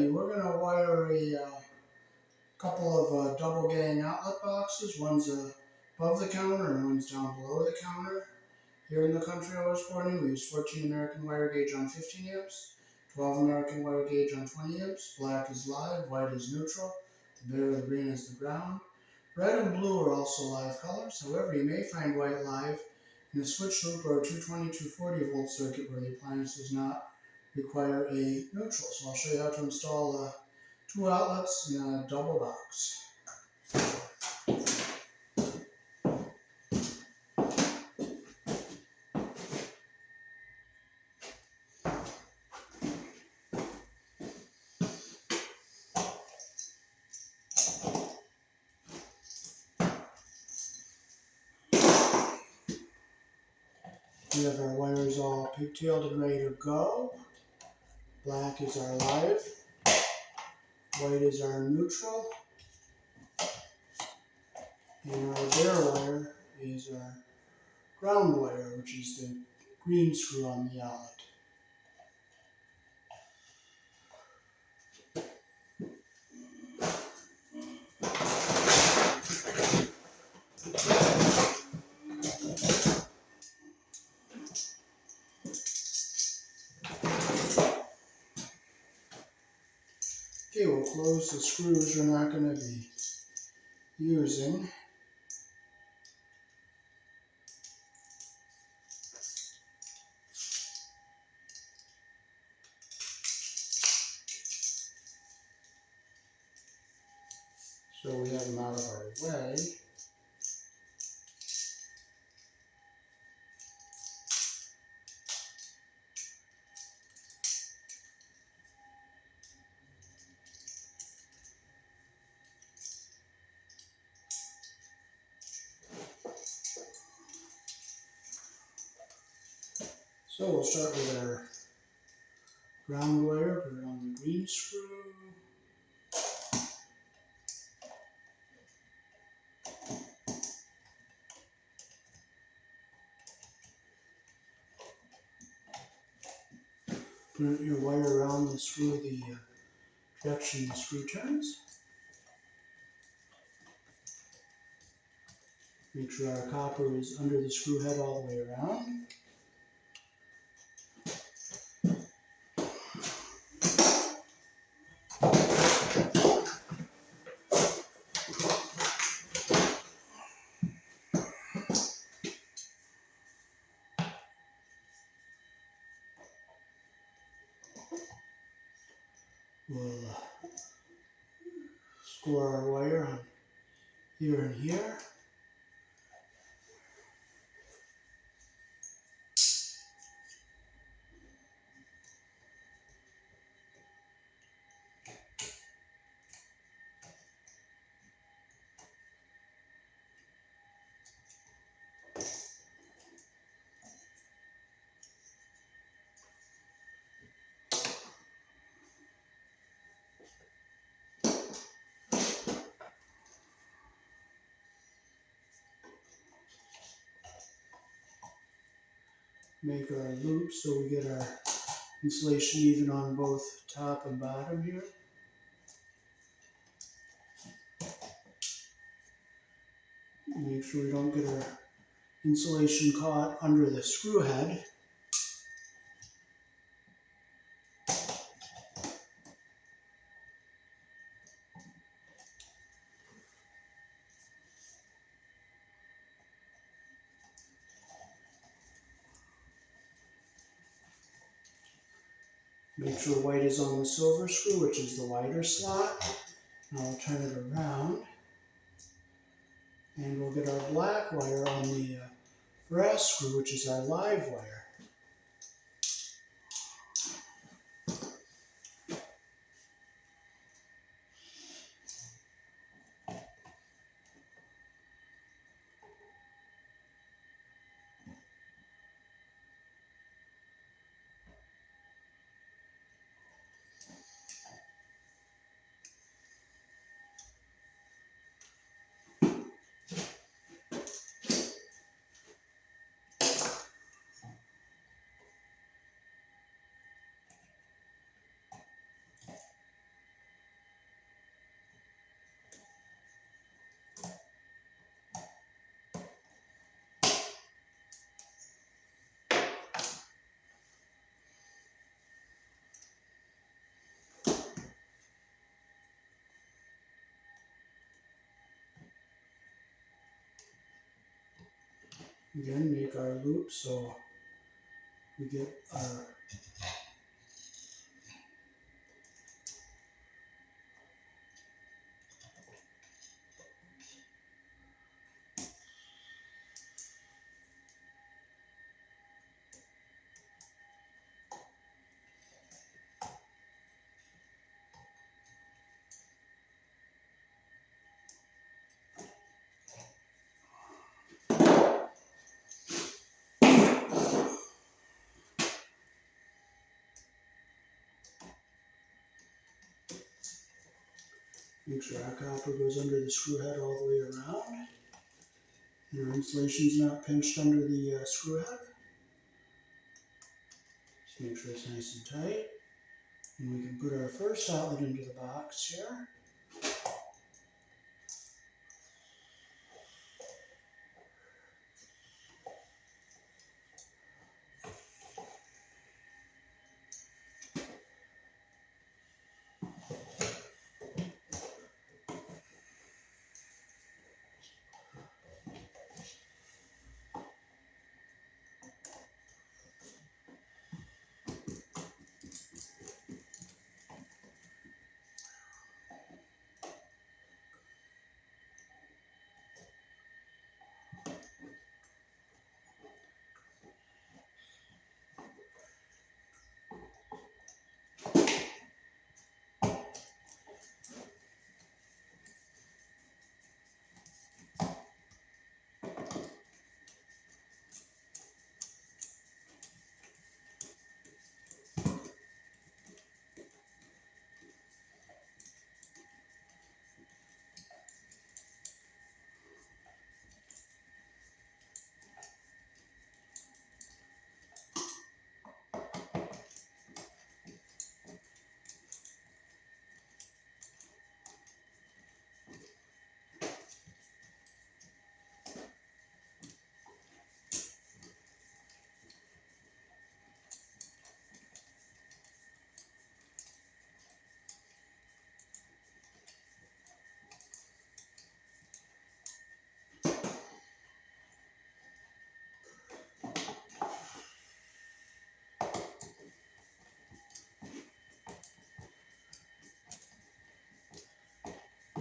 Alrighty, we're going to wire a couple of double gang outlet boxes. One's above the counter and one's down below the counter. Here in the country I was born in, we use 14 American wire gauge on 15 amps, 12 American wire gauge on 20 amps. Black is live, white is neutral, the bitter or the green is the ground. Red and blue are also live colors. However, you may find white live in a switch loop or a 220-240 volt circuit where the appliance does not require a neutral. So I'll show you how to install two outlets in a double box. We have our wires all pigtailed and ready to go. Black is our live, white is our neutral, and our bare wire is our ground wire, which is the green screw on the outlet. Okay, we'll close the screws we're not going to be using. So we have them out of our way. So we'll start with our ground wire, put it on the green screw. Put your wire around the screw, the direction the screw turns. Make sure our copper is under the screw head all the way around. We'll score our wire on here and here. Make our loop so we get our insulation even on both top and bottom here. Make sure we don't get our insulation caught under the screw head. Make sure white is on the silver screw, which is the wider slot. Now we'll turn it around. And we'll get our black wire on the brass screw, which is our live wire. Again, make our loop so we get our make sure our copper goes under the screw head all the way around. Your insulation's not pinched under the screw head. Just make sure it's nice and tight. And we can put our first outlet into the box here.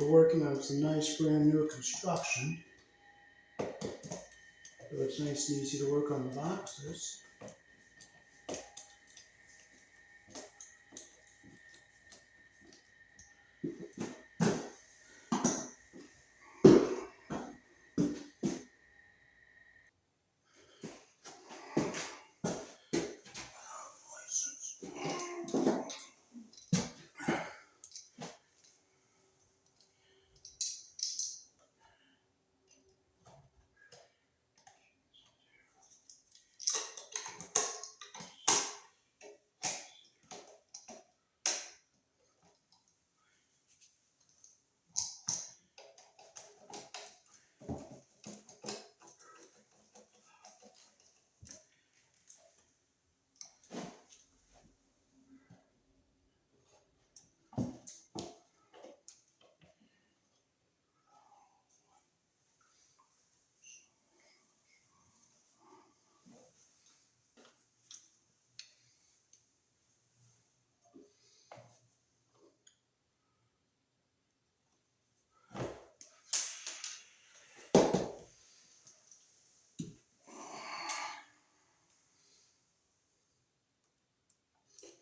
We're working on some nice brand new construction. So it's nice and easy to work on the boxes.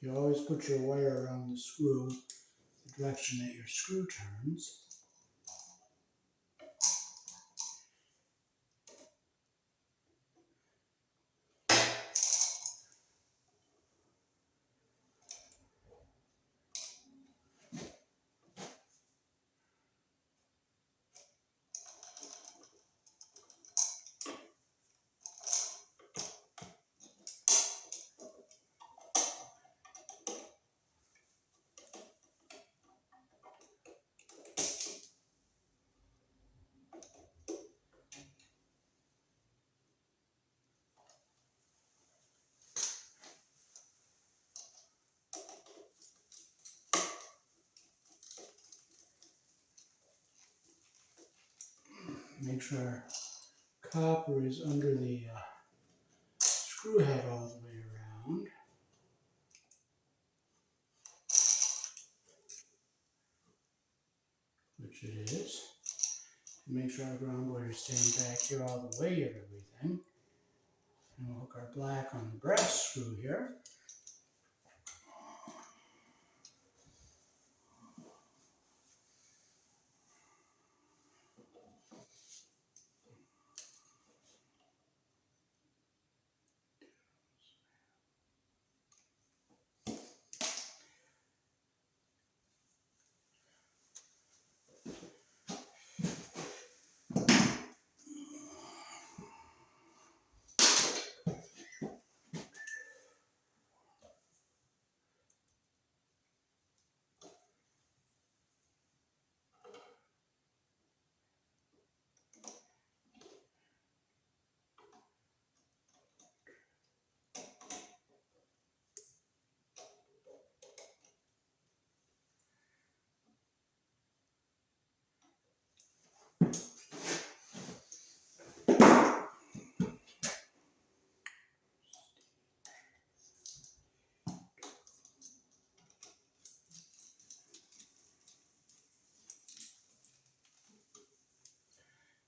You always put your wire around the screw, the direction that your screw turns. Make sure our copper is under the screw head all the way around. Which it is. Make sure our ground wire is staying back here all the way of everything. And we'll hook our black on the brass screw here.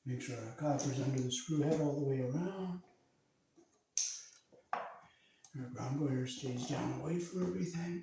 Make sure our copper is under the screw head all the way around. Our ground wire stays down away from everything.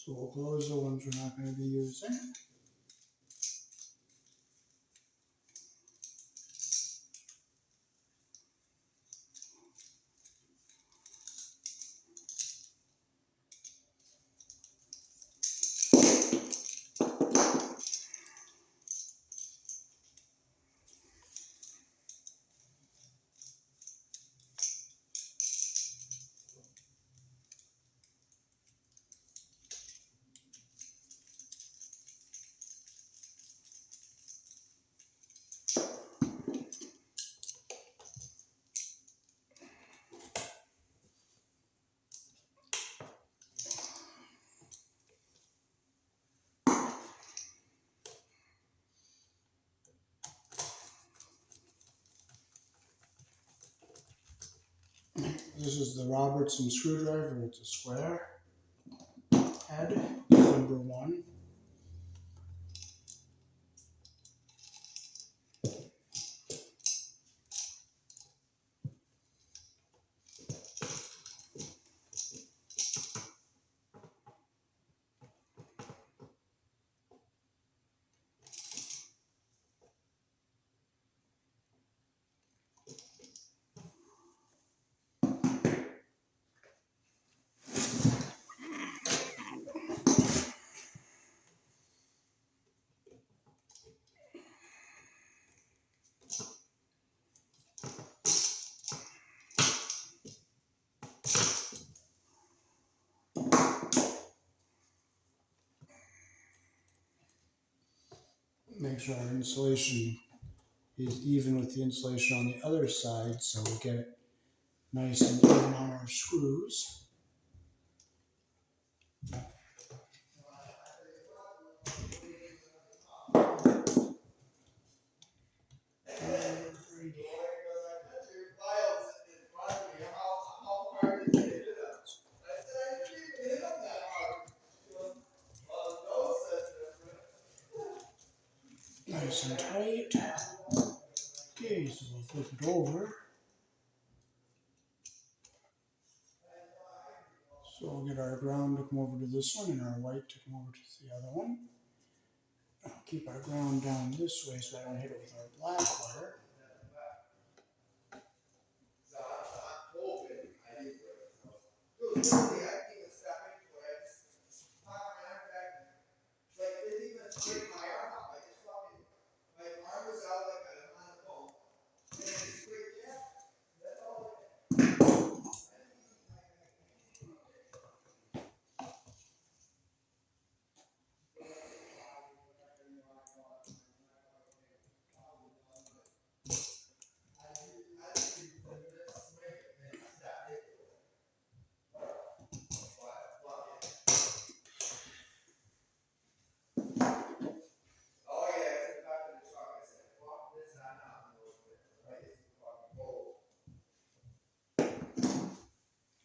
So we'll close the ones we're not going to be using. This is the Robertson screwdriver. It's a square head, number 1. Make sure our insulation is even with the insulation on the other side, so we get it nice and even on our screws. Nice and tight. Okay, so we'll flip it over. So we'll get our ground to come over to this one and our white to come over to the other one. I'll keep our ground down this way so I don't hit it with our black wire.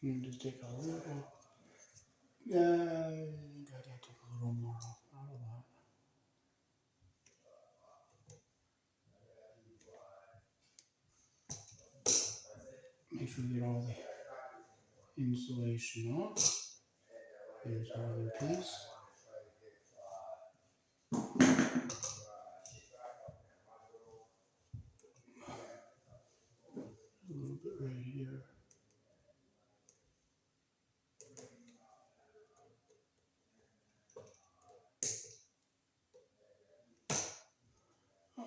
And just take a little, I think I gotta take a little more off out of that. Make sure we get all the insulation off. There's our other piece. A little bit right here.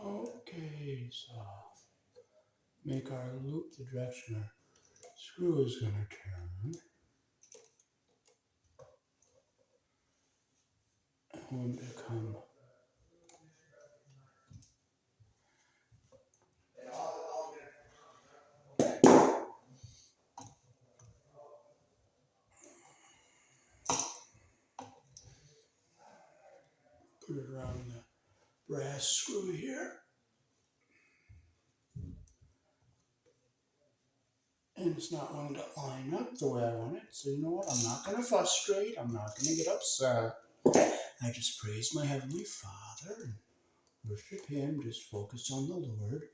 Okay, so make our loop the direction our screw is going to turn. And we'll become put it around the brass screw here. And it's not going to line up the way I want it. So you know what? I'm not going to frustrate. I'm not going to get upset. I just praise my Heavenly Father and worship Him. Just focus on the Lord.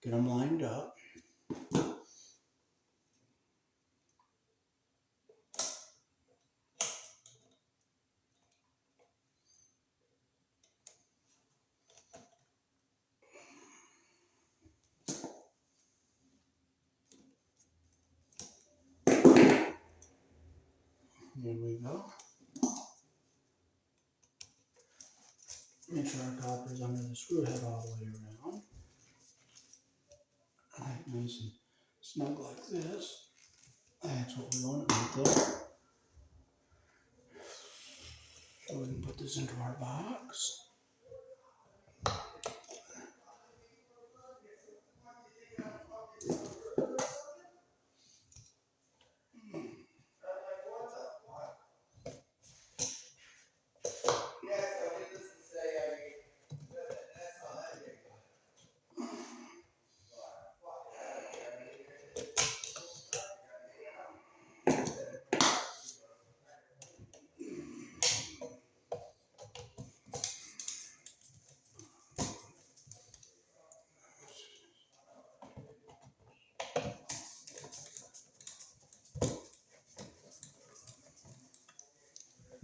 Get them lined up. There we go. Make sure our copper is under the screw head all the way around. Alright, nice and snug like this. That's what we want right there. So we can put this into our box.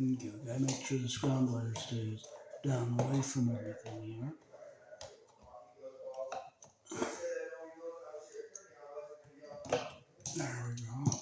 Okay, we gotta make sure the ground wire stays down away from everything here. There we go.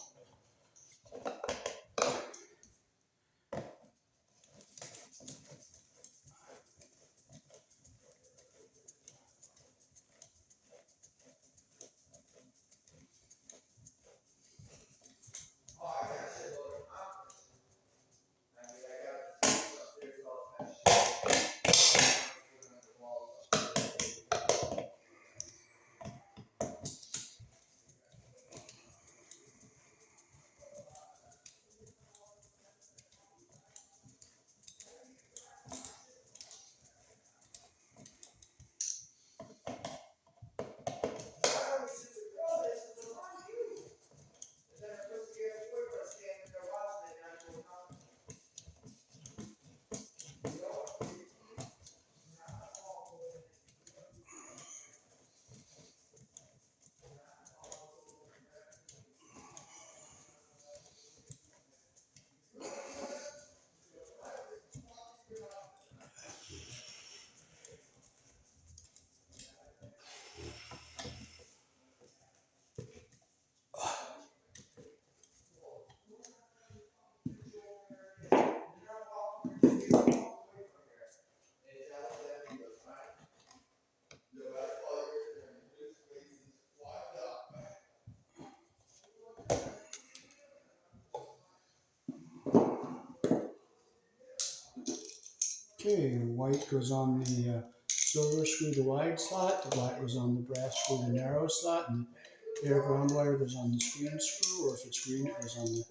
Okay, white goes on the silver screw, the wide slot. The black goes on the brass screw, the narrow slot. And the clear ground wire goes on the green screw, or if it's green, it goes on the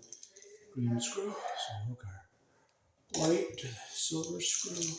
green screw. So hook our white to the silver screw.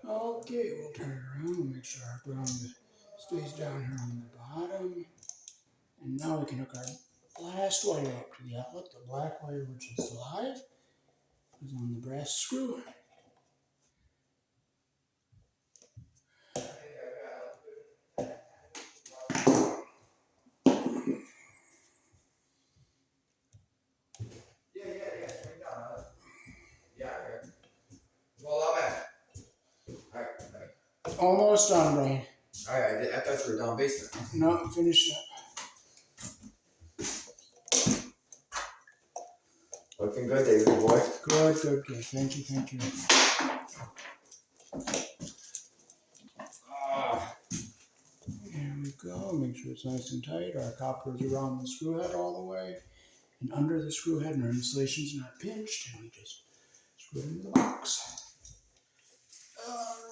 Okay, we'll turn it around. We'll make sure our ground stays down here on the bottom. And now we can hook our last wire up to the outlet. The black wire, which is live, is on the brass screw. Almost done, Brian. Alright, I thought you were down basement. No, I'm finished up. Looking good, David boy. Good. Thank you. There we go. Make sure it's nice and tight. Our copper is around the screw head all the way and under the screw head, and our insulation's not pinched, and we just screw it into the box. Alrighty.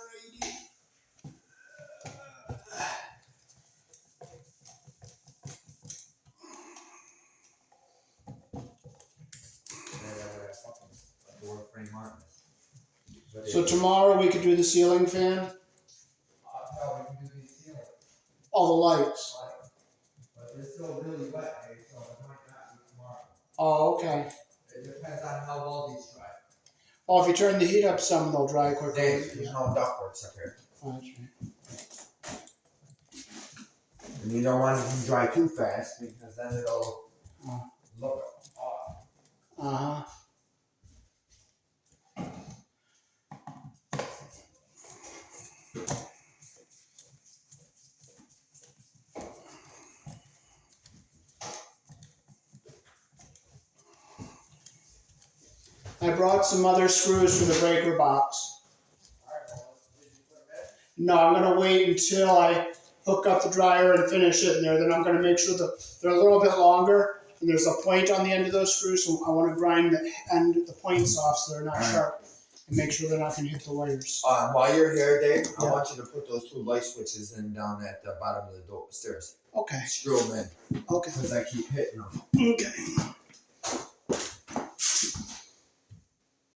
So tomorrow we could do the ceiling fan? No, we can do these ceilings. All the lights. But they're still really wet, so it might not be tomorrow. Oh, okay. It depends on how well these dry. Oh, if you turn the heat up some, they'll dry quicker. There's no ductworks up here. Oh, that's right. And you don't want it to dry too fast because then it'll look off. Uh-huh. I brought some other screws for the breaker box. No, I'm going to wait until I hook up the dryer and finish it in there. Then I'm going to make sure that they're a little bit longer and there's a point on the end of those screws. So I want to grind the points off so they're not sharp and make sure they're not going to hit the wires. While you're here, Dave, I want you to put those 2 light switches in down at the bottom of the stairs. Okay. Screw them in. Okay. Because I keep hitting them. Okay.